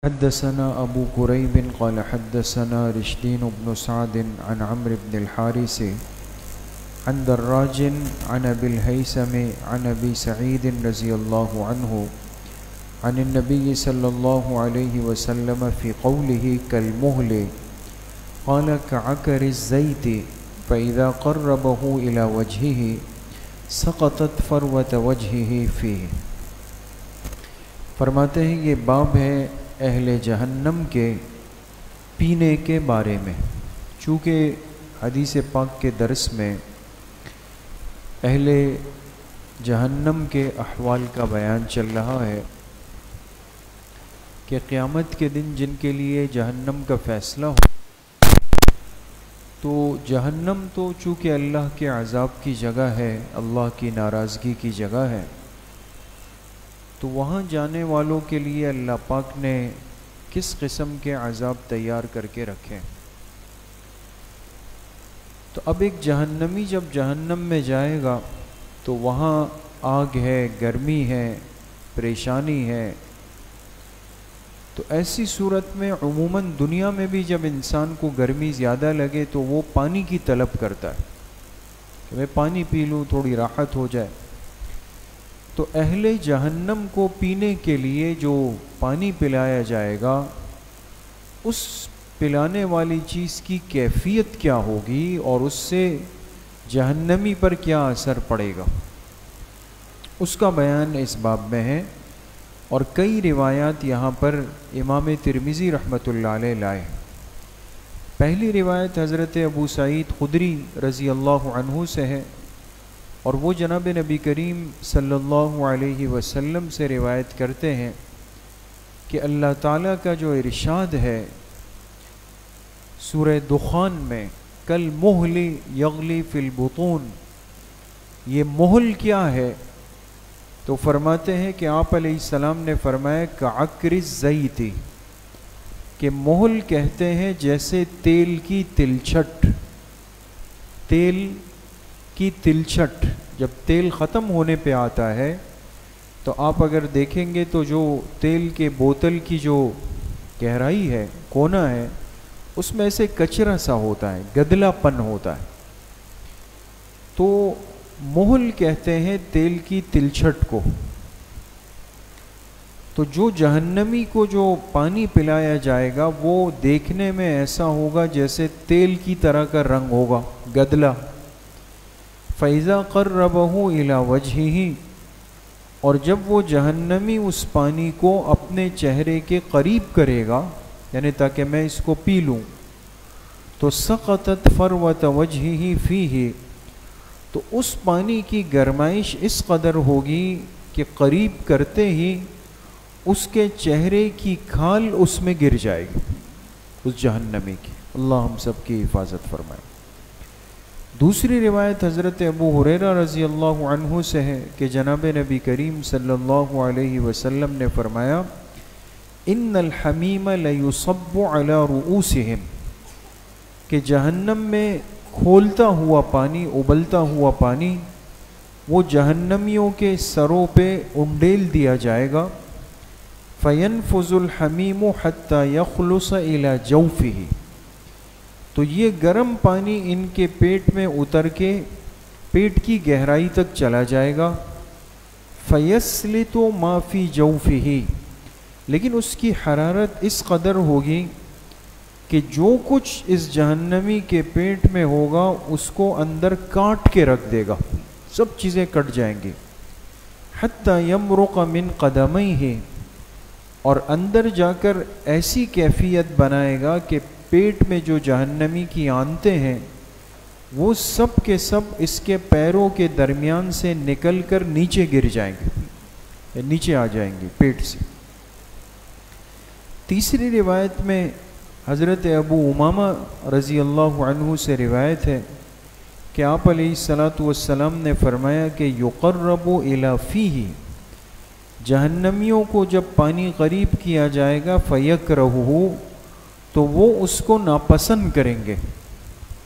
حدثنا أبو كريب قال حدثنا رشدين بن سعد عن عمرو بن الحارث عن دراج عن أبي الهيثم عن أبي سعيد رضي الله عنه عن النبي صلى الله عليه وسلم في قوله كالمهل قال كعكر الزيت فإذا قربه إلى وجهه سقطت فروة وجهه فيه۔ فرماتے ہیں یہ باب ہے اہل جہنم کے پینے کے بارے میں، چونکہ حدیث پاک کے درس میں اہل جہنم کے احوال کا بیان چل رہا ہے کہ قیامت کے دن جن کے لیے جہنم کا فیصلہ ہو تو جہنم تو چونکہ اللہ کے عذاب کی جگہ ہے، اللہ کی ناراضگی کی جگہ ہے، تو وہاں جانے والوں کے لیے اللہ پاک نے کس قسم کے عذاب تیار کر کے رکھے۔ تو اب ایک جہنمی جب جہنم میں جائے گا تو وہاں آگ ہے، گرمی ہے، پریشانی ہے، تو ایسی صورت میں عموماً دنیا میں بھی جب انسان کو گرمی زیادہ لگے تو وہ پانی کی طلب کرتا ہے کہ میں پانی پی لوں، تھوڑی راحت ہو جائے۔ تو اہل جہنم کو پینے کے لیے جو پانی پلایا جائے گا، اس پلانے والی چیز کی کیفیت کیا ہوگی اور اس سے جہنمی پر کیا اثر پڑے گا، اس کا بیان اس باب میں ہے۔ اور کئی روایات یہاں پر امام ترمذی رحمۃ اللہ علیہ لائے۔ پہلی روایت حضرت ابو سعید خدری رضی اللہ عنہ سے ہے، اور وہ جناب نبی کریم صلی اللہ علیہ وسلم سے روایت کرتے ہیں کہ اللہ تعالیٰ کا جو ارشاد ہے سورہ دخان میں، کل محل یغلی فی البطون، یہ محل کیا ہے؟ تو فرماتے ہیں کہ آپ علیہ السلام نے فرمایا کعکر الزیت، کہ محل کہتے ہیں جیسے تیل کی تلچھٹ، تیل کی تلچھٹ، جب تیل ختم ہونے پہ آتا ہے تو آپ اگر دیکھیں گے تو جو تیل کے بوتل کی جو گہرائی ہے، کونا ہے، اس میں سے کچرا سا ہوتا ہے، گدلا پن ہوتا ہے، تو محل کہتے ہیں تیل کی تلچھٹ کو۔ تو جو جہنمی کو جو پانی پلایا جائے گا وہ دیکھنے میں ایسا ہوگا جیسے تیل کی طرح کا رنگ ہوگا، گدلا۔ فَإِذَا قَرَّبَهُ إِلَى وَجْهِهِ، اور جب وہ جہنمی اس پانی کو اپنے چہرے کے قریب کرے گا، یعنی تاکہ میں اس کو پی لوں، تو سقطت فروۃ وجهه فیہ، تو اس پانی کی گرمائش اس قدر ہوگی کہ قریب کرتے ہی اس کے چہرے کی کھال اس میں گر جائے گی، اس جہنمی کی۔ اللہ ہم سب کی حفاظت فرمائے۔ دوسری روایت حضرت ابو ہریرہ رضی اللہ عنہ سے ہے کہ جناب نبی کریم صلی اللہ علیہ وسلم نے فرمایا ان الحمیم لیصب علی رؤوسہم، کہ جہنم میں کھولتا ہوا پانی، ابلتا ہوا پانی وہ جہنمیوں کے سروں پہ انڈیل دیا جائے گا۔ فینفذ الحمیم حتی یخلص الی جوفہ، تو یہ گرم پانی ان کے پیٹ میں اتر کے پیٹ کی گہرائی تک چلا جائے گا۔ فیسلط ما فی جوفہ، لیکن اس کی حرارت اس قدر ہوگی کہ جو کچھ اس جہنمی کے پیٹ میں ہوگا اس کو اندر کاٹ کے رکھ دے گا، سب چیزیں کٹ جائیں گی۔ حتی یمرق من قدمیہ، اور اندر جا کر ایسی کیفیت بنائے گا کہ پیٹ میں جو جہنمی کی آنتیں ہیں وہ سب کے سب اس کے پیروں کے درمیان سے نکل کر نیچے گر جائیں گے، نیچے آ جائیں گے پیٹ سے۔ تیسری روایت میں حضرت ابو امامہ رضی اللہ عنہ سے روایت ہے کہ آپ علیہ الصلاۃ والسلام نے فرمایا کہ یقرب الی فیہ، جہنمیوں کو جب پانی قریب کیا جائے گا فیکرہہ، تو وہ اس کو ناپسند کریں گے،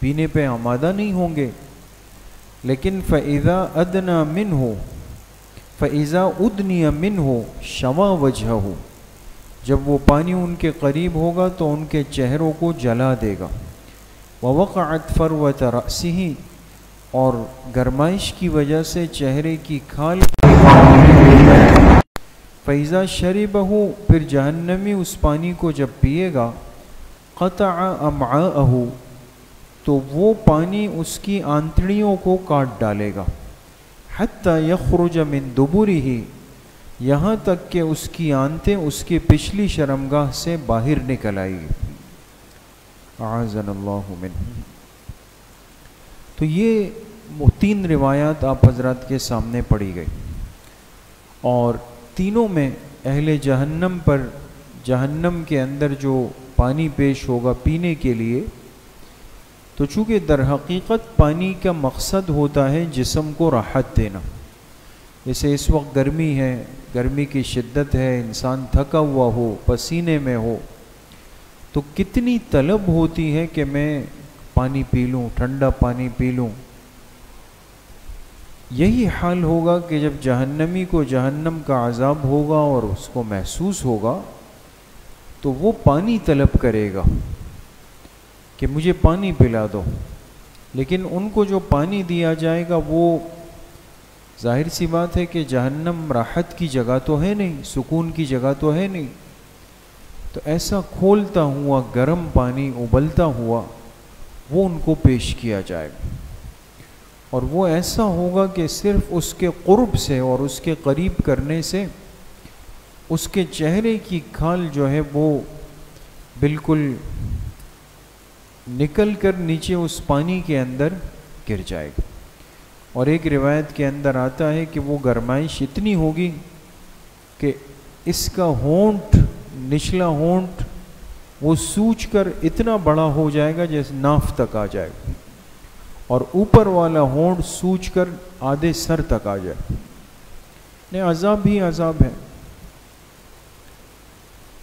پینے پہ آمادہ نہیں ہوں گے۔ لیکن فَإِذَا أَدْنَى مِنْهُ فَإِذَا أُدْنِيَ مِنْهُ شَوَى وَجْهَهُ، جب وہ پانی ان کے قریب ہوگا تو ان کے چہروں کو جلا دے گا. ووقعت فروۃ رأسہ، اور گرمائش کی وجہ سے چہرے کی کھال فَإِذَا شَرِبَهُ، پھر جہنمی اس پانی کو جب پیے گا، قطع امعاءہ، تو وہ پانی اس کی آنتڑیوں کو کاٹ ڈالے گا. حتی یخرج من دبرہ، یہاں تک کہ اس کی آنتیں اس کی پچھلی شرمگاہ سے باہر نکل آئے گی. اعاذنا اللہ منہ. تو یہ 3 روایات آپ حضرات کے سامنے پڑھی گئی، اور تینوں میں اہل جہنم پر جہنم کے اندر جو پانی پیش ہوگا پینے کے لیے، تو چونکہ در حقیقت پانی کا مقصد ہوتا ہے جسم کو راحت دینا. جیسے اس وقت گرمی ہے، گرمی کی شدت ہے، انسان تھکا ہوا ہو، پسینے میں ہو، تو کتنی طلب ہوتی ہے کہ میں پانی پی لوں، ٹھنڈا پانی پی لوں. یہی حال ہوگا کہ جب جہنمی کو جہنم کا عذاب ہوگا اور اس کو محسوس ہوگا، تو وہ پانی طلب کرے گا کہ مجھے پانی پلا دو. لیکن ان کو جو پانی دیا جائے گا وہ ظاہر سی بات ہے کہ جہنم راحت کی جگہ تو ہے نہیں، سکون کی جگہ تو ہے نہیں. تو ایسا کھولتا ہوا گرم پانی ابلتا ہوا وہ ان کو پیش کیا جائے گا، اور وہ ایسا ہوگا کہ صرف اس کے قرب سے اور اس کے قریب کرنے سے اس کے چہرے کی کھال جو ہے وہ بالکل نکل کر نیچے اس پانی کے اندر گر جائے گا. اور ایک روایت کے اندر آتا ہے کہ وہ گرمائش اتنی ہوگی کہ اس کا ہونٹ، نچلا ہونٹ، وہ سوج کر اتنا بڑا ہو جائے گا جیسے ناف تک آ جائے گا، اور اوپر والا ہونٹ سوج کر آدھے سر تک آ جائے. نہیں، عذاب ہی عذاب ہے.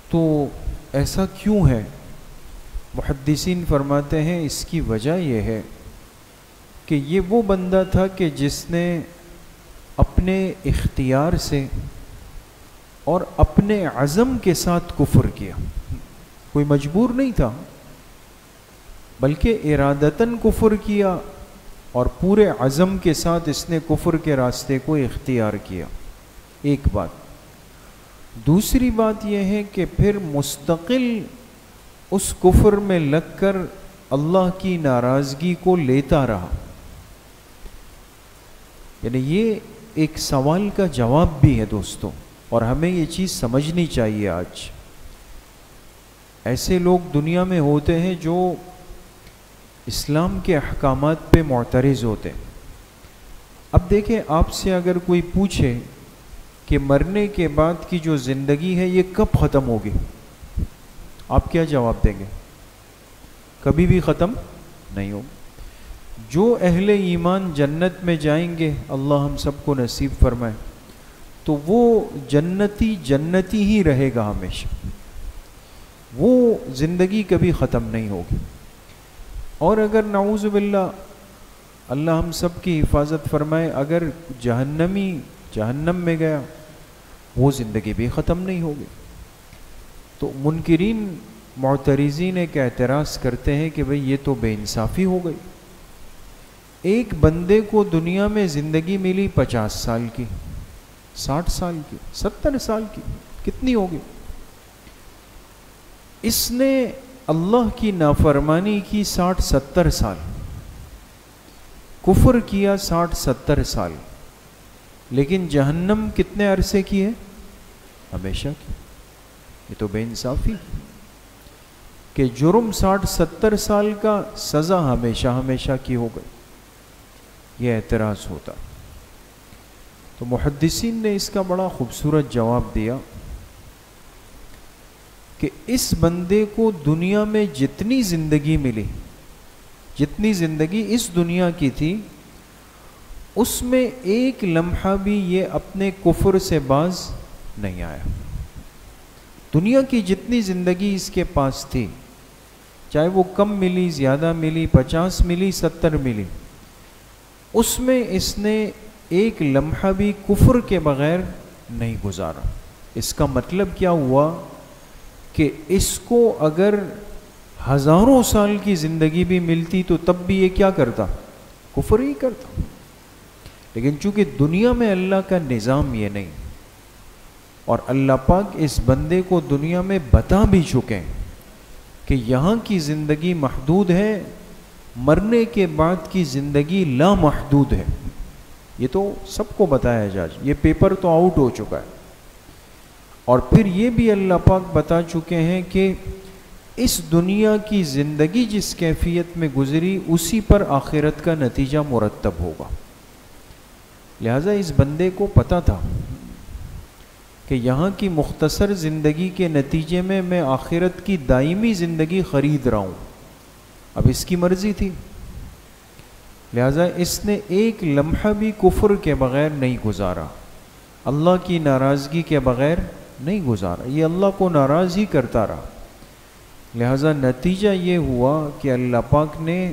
تو ایسا کیوں ہے؟ محدثین فرماتے ہیں اس کی وجہ یہ ہے کہ یہ وہ بندہ تھا کہ جس نے اپنے اختیار سے اور اپنے عزم کے ساتھ کفر کیا. کوئی مجبور نہیں تھا، بلکہ ارادتاً کفر کیا اور پورے عزم کے ساتھ اس نے کفر کے راستے کو اختیار کیا. ایک بات. دوسری بات یہ ہے کہ پھر مستقل اس کفر میں لگ کر اللہ کی ناراضگی کو لیتا رہا. یعنی یہ ایک سوال کا جواب بھی ہے دوستوں، اور ہمیں یہ چیز سمجھنی چاہیے. آج ایسے لوگ دنیا میں ہوتے ہیں جو اسلام کے احکامات پہ معترض ہوتے ہیں. اب دیکھیں، آپ سے اگر کوئی پوچھے کہ مرنے کے بعد کی جو زندگی ہے یہ کب ختم ہوگی، آپ کیا جواب دیں گے؟ کبھی بھی ختم نہیں ہوگی. جو اہل ایمان جنت میں جائیں گے، اللہ ہم سب کو نصیب فرمائے، تو وہ جنتی ہی رہے گا ہمیشہ. وہ زندگی کبھی ختم نہیں ہوگی. اور اگر نعوذ باللہ، اللہ ہم سب کی حفاظت فرمائے، اگر جہنمی جہنم میں گیا، وہ زندگی بھی ختم نہیں ہوگی. تو منکرین معترضین ایک اعتراض کرتے ہیں کہ بھئی یہ تو بے انصافی ہو گئی. ایک بندے کو دنیا میں زندگی ملی 50 سال کی، 60 سال کی، 70 سال کی، کتنی ہوگی؟ اس نے اللہ کی نافرمانی کی 60-70 سال، کفر کیا 60-70 سال، لیکن جہنم کتنے عرصے کی ہے؟ ہمیشہ کی. یہ تو بے انصافی کہ جرم 60-70 سال کا، سزا ہمیشہ کی ہو گئی. یہ اعتراض ہوتا. تو محدثین نے اس کا بڑا خوبصورت جواب دیا کہ اس بندے کو دنیا میں جتنی زندگی ملی، جتنی زندگی اس دنیا کی تھی، اس میں ایک لمحہ بھی یہ اپنے کفر سے باز نہیں آیا. دنیا کی جتنی زندگی اس کے پاس تھی، چاہے وہ کم ملی، زیادہ ملی، 50 ملی، 70 ملی، اس میں اس نے ایک لمحہ بھی کفر کے بغیر نہیں گزارا. اس کا مطلب کیا ہوا کہ اس کو اگر ہزاروں سال کی زندگی بھی ملتی تو تب بھی یہ کیا کرتا؟ کفر ہی کرتا. لیکن چونکہ دنیا میں اللہ کا نظام یہ نہیں، اور اللہ پاک اس بندے کو دنیا میں بتا بھی چکے ہیں کہ یہاں کی زندگی محدود ہے، مرنے کے بعد کی زندگی لامحدود ہے. یہ تو سب کو بتایا جا، یہ پیپر تو آؤٹ ہو چکا ہے. اور پھر یہ بھی اللہ پاک بتا چکے ہیں کہ اس دنیا کی زندگی جس کیفیت میں گزری اسی پر آخرت کا نتیجہ مرتب ہوگا. لہٰذا اس بندے کو پتہ تھا کہ یہاں کی مختصر زندگی کے نتیجے میں میں آخرت کی دائمی زندگی خرید رہا ہوں. اب اس کی مرضی تھی، لہٰذا اس نے ایک لمحہ بھی کفر کے بغیر نہیں گزارا، اللہ کی ناراضگی کے بغیر نہیں گزارا. یہ اللہ کو ناراض ہی کرتا رہا. لہٰذا نتیجہ یہ ہوا کہ اللہ پاک نے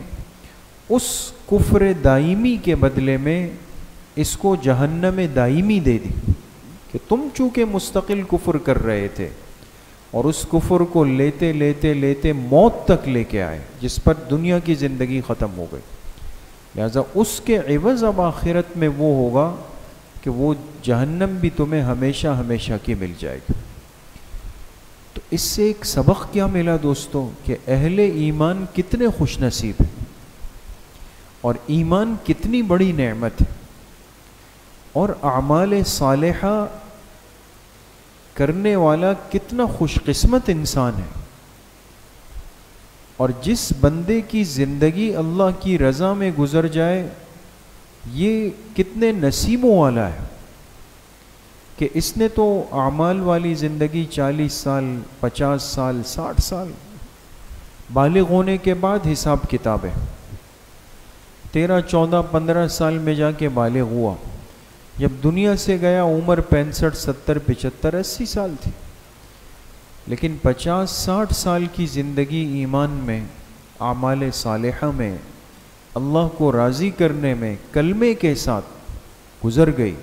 اس کفر دائمی کے بدلے میں اس کو جہنم دائمی دے دی کہ تم چونکہ مستقل کفر کر رہے تھے اور اس کفر کو لیتے لیتے لیتے موت تک لے کے آئے جس پر دنیا کی زندگی ختم ہو گئی. لہٰذا اس کے عوض اب آخرت میں وہ ہوگا کہ وہ جہنم بھی تمہیں ہمیشہ ہمیشہ کی مل جائے گی. تو اس سے ایک سبق کیا ملا دوستوں کہ اہل ایمان کتنے خوش نصیب ہیں اور ایمان کتنی بڑی نعمت ہے، اور اعمال صالحہ کرنے والا کتنا خوش قسمت انسان ہے. اور جس بندے کی زندگی اللہ کی رضا میں گزر جائے یہ کتنے نصیبوں والا ہے کہ اس نے تو اعمال والی زندگی 40 سال 50 سال 60 سال بالغ ہونے کے بعد حساب کتاب ہے، 13 14 15 سال میں جا کے بالغ ہوا، جب دنیا سے گیا عمر 65 70 75 80 سال تھی. لیکن 50 60 سال کی زندگی ایمان میں، اعمال صالحہ میں، اللہ کو راضی کرنے میں کلمے کے ساتھ گزر گئی،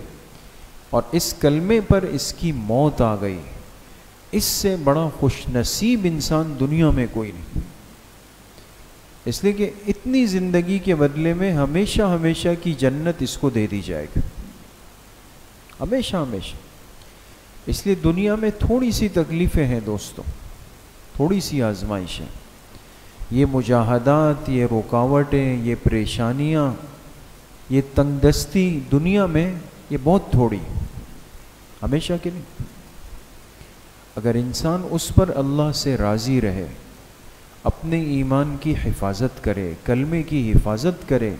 اور اس کلمے پر اس کی موت آ گئی. اس سے بڑا خوش نصیب انسان دنیا میں کوئی نہیں. اس لیے کہ اتنی زندگی کے بدلے میں ہمیشہ ہمیشہ کی جنت اس کو دے دی جائے گی، ہمیشہ ہمیشہ. اس لیے دنیا میں تھوڑی سی تکلیفیں ہیں دوستوں، تھوڑی سی آزمائشیں، یہ مجاہدات، یہ رکاوٹیں، یہ پریشانیاں، یہ تنگ دستی دنیا میں یہ بہت تھوڑی، ہمیشہ کے نہیں. اگر انسان اس پر اللہ سے راضی رہے، اپنے ایمان کی حفاظت کرے، کلمے کی حفاظت کرے،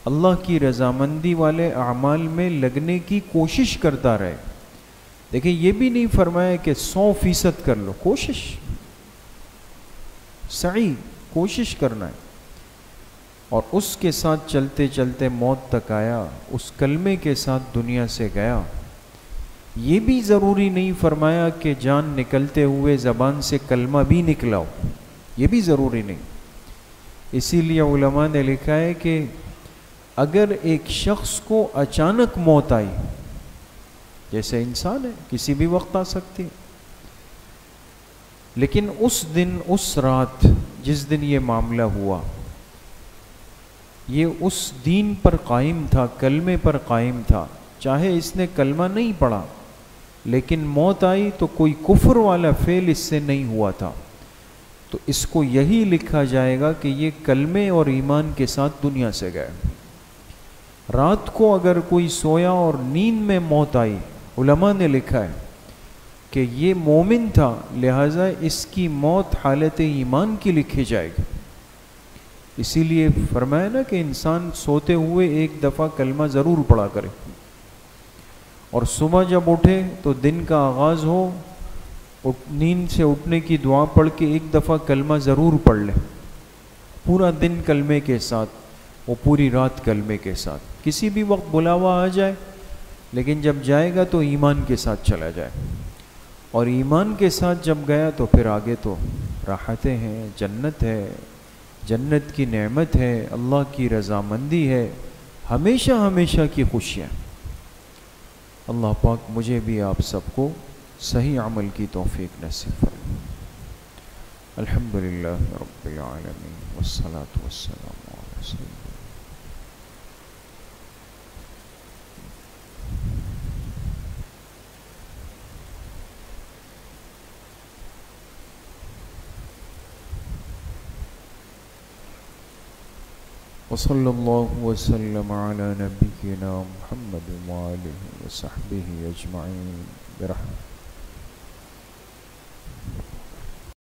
اللہ کی رضامندی والے اعمال میں لگنے کی کوشش کرتا رہے. دیکھیں یہ بھی نہیں فرمایا کہ 100% کر لو، کوشش، سعی، کوشش کرنا ہے. اور اس کے ساتھ چلتے چلتے موت تک آیا، اس کلمے کے ساتھ دنیا سے گیا. یہ بھی ضروری نہیں فرمایا کہ جان نکلتے ہوئے زبان سے کلمہ بھی نکلاؤ، یہ بھی ضروری نہیں. اسی لیے علماء نے لکھا ہے کہ اگر ایک شخص کو اچانک موت آئی، جیسے انسان ہے کسی بھی وقت آ سکتی، لیکن اس دن، اس رات جس دن یہ معاملہ ہوا، یہ اس دین پر قائم تھا، کلمے پر قائم تھا، چاہے اس نے کلمہ نہیں پڑھا، لیکن موت آئی تو کوئی کفر والا فعل اس سے نہیں ہوا تھا، تو اس کو یہی لکھا جائے گا کہ یہ کلمے اور ایمان کے ساتھ دنیا سے گئے. رات کو اگر کوئی سویا اور نیند میں موت آئی، علماء نے لکھا ہے کہ یہ مومن تھا، لہٰذا اس کی موت حالت ایمان کی لکھی جائے گی. اسی لیے فرمایا نا کہ انسان سوتے ہوئے ایک دفعہ کلمہ ضرور پڑھا کرے، اور صبح جب اٹھے تو دن کا آغاز ہو، نیند سے اٹھنے کی دعا پڑھ کے ایک دفعہ کلمہ ضرور پڑھ لے، پورا دن کلمے کے ساتھ، وہ پوری رات کلمے کے ساتھ. کسی بھی وقت بلاوا آ جائے، لیکن جب جائے گا تو ایمان کے ساتھ چلا جائے، اور ایمان کے ساتھ جب گیا تو پھر آگے تو راحتیں ہیں، جنت ہے، جنت کی نعمت ہے، اللہ کی رضامندی ہے، ہمیشہ ہمیشہ کی خوشیاں. اللہ پاک مجھے بھی آپ سب کو صحیح عمل کی توفیق نصیب فرمائے. الحمد للہ رب العالمین والصلاة والسلام علی سیدنا وصلی اللہ وسلم علی نبینا محمد وآلہ وصحبہ اجمعین برحمتہ